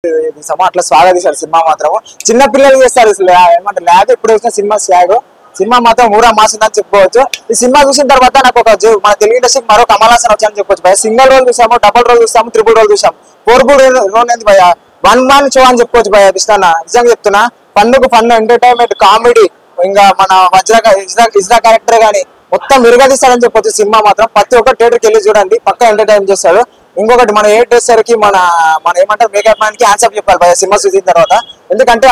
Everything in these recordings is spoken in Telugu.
అట్లా స్వాగతిస్తారు సినిమా మాత్రం. చిన్న పిల్లలు చేస్తారు ఏమంటారు ల్యాగ్ ఎప్పుడు వచ్చిన సినిమా స్వాగ్. సినిమా మాత్రం ఊరా మాసిందని చెప్పుకోవచ్చు. ఈ సినిమా చూసిన తర్వాత నాకు ఒక మన తెలుగు ఇండస్ట్రీకి మరో కమల్ హాసన్ వచ్చాయని చెప్పొచ్చు భయ. సింగిల్ రోల్ చూసాము, డబుల్ రోల్ చూసాము, ట్రిపుల్ రోల్ చూసాము, 4 రోల్ ఏంది భయ, 1 man షో అని చెప్పుకోవచ్చు భయ. కృష్ణ నిజంగా చెప్తున్నా, ఫన్నుకు ఫన్, ఎంటర్టైన్మెంట్, కామెడీ, ఇంకా మన ఇజ్రా క్యారెక్టర్ గానీ మొత్తం విరగదీస్తాడని చెప్పొచ్చు. సినిమా మాత్రం ప్రతి ఒక్క థియేటర్కి వెళ్ళి చూడండి, పక్కా ఎంటర్టైన్ చేస్తాడు. ఇంకొకటి మన ఏ డ్రెస్సర్ కి మన ఏమంటారు మేకప్ మ్యాన్ కి ఆన్సర్ చెప్పాలి భయ సినిమా చూసిన తర్వాత. ఎందుకంటే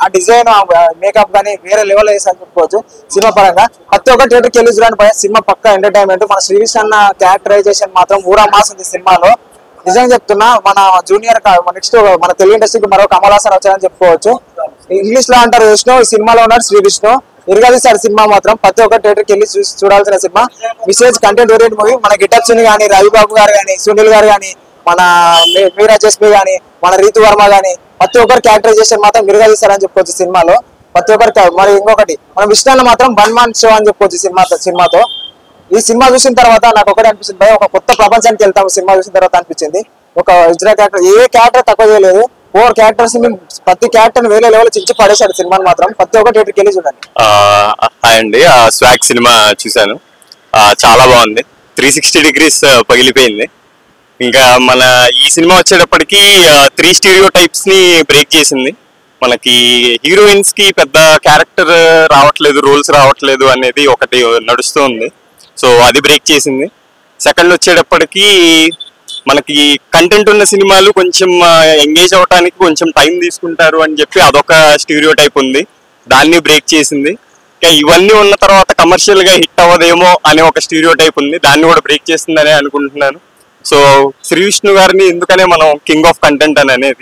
ఆ డిజైన్ మేకప్ గానీ వేరే లెవెల్ వేసారని చెప్పుకోవచ్చు. సినిమా పరంగా ప్రతి ఒక్క థియేటర్కి వెళ్ళి చూడండి భయ, సినిమా పక్కా ఎంటర్టైన్మెంట్. మన శ్రీవిష్ అన్న క్యారెక్టరైజేషన్ మాత్రం ఊరా మాస్ ఉంది సినిమాలో. నిజంగా చెప్తున్నా, మన జూనియర్ నెక్స్ట్ మన తెలుగు ఇండస్ట్రీకి మరో కమల్ హాసన్ వచ్చారని చెప్పుకోవచ్చు. ఇంగ్లీష్ లో అంటారు విష్ణు, ఈ సినిమాలో ఉన్నాడు శ్రీ విష్ణు. ఇరగదీశారు సినిమా మాత్రం. ప్రతి ఒక్క థియేటర్కి వెళ్ళి చూడాల్సిన సినిమా. విశేష్ కంటెంట్ ఓరియంట్ మూవీ. మన గిటార్ సుని గానీ, రవిబాబు గారు గానీ, సునీల్ గారు గానీ, మన మీరా జస్మి గానీ, మన రీతు వర్మ గానీ ప్రతి ఒక్కరు క్యారెక్టరైజేషన్ మాత్రం ఇరగదీశారని చెప్పుకోవచ్చు సినిమాలో. ప్రతి ఒక్కరికి. మరి ఇంకొకటి మన విష్ణు మాత్రం 1 man షో అని చెప్పుకోవచ్చు సినిమాతో. ఈ సినిమా చూసిన తర్వాత నాకు ఒకటి అనిపిస్తుంది భయ, ఒక కొత్త ప్రపంచానికి వెళ్తాము సినిమా చూసిన తర్వాత అనిపించింది. ఒక ఇజ్రా క్యారెక్టర్, ఏ క్యారెక్టర్ తక్కువ చేయలేదు. 4 క్యారెక్టర్స్ ని, ప్రతి క్యారెక్టర్ వేరే లెవెల్ చించి పడేశాడు సినిమాని మాత్రం. ప్రతి ఒక్క థియేటర్కి వెళ్ళి చూడండి. హాయ్ అండి, స్వాగ్ సినిమా చూశాను, చాలా బాగుంది. 360 degrees పగిలిపోయింది. ఇంకా మన ఈ సినిమా వచ్చేటప్పటికి 3 stereotypes ని బ్రేక్ చేసింది. మనకి హీరోయిన్స్ కి పెద్ద క్యారెక్టర్ రావట్లేదు, రోల్స్ రావట్లేదు అనేది ఒకటి నడుస్తూ ఉంది. సో అది బ్రేక్ చేసింది. సెకండ్ వచ్చేటప్పటికి మనకి కంటెంట్ ఉన్న సినిమాలు కొంచెం ఎంగేజ్ అవడానికి కొంచెం టైం తీసుకుంటారు అని చెప్పి అదొక స్టీరియోటైప్ ఉంది, దాన్ని బ్రేక్ చేసింది. ఇవన్నీ ఉన్న తర్వాత కమర్షియల్ గా హిట్ అవ్వదేమో అనే ఒక స్టీరియోటైప్ ఉంది, దాన్ని కూడా బ్రేక్ చేసిందని అనుకుంటున్నాను. సో శ్రీ విష్ణు గారిని ఎందుకనే మనం కింగ్ ఆఫ్ కంటెంట్ అని అనేది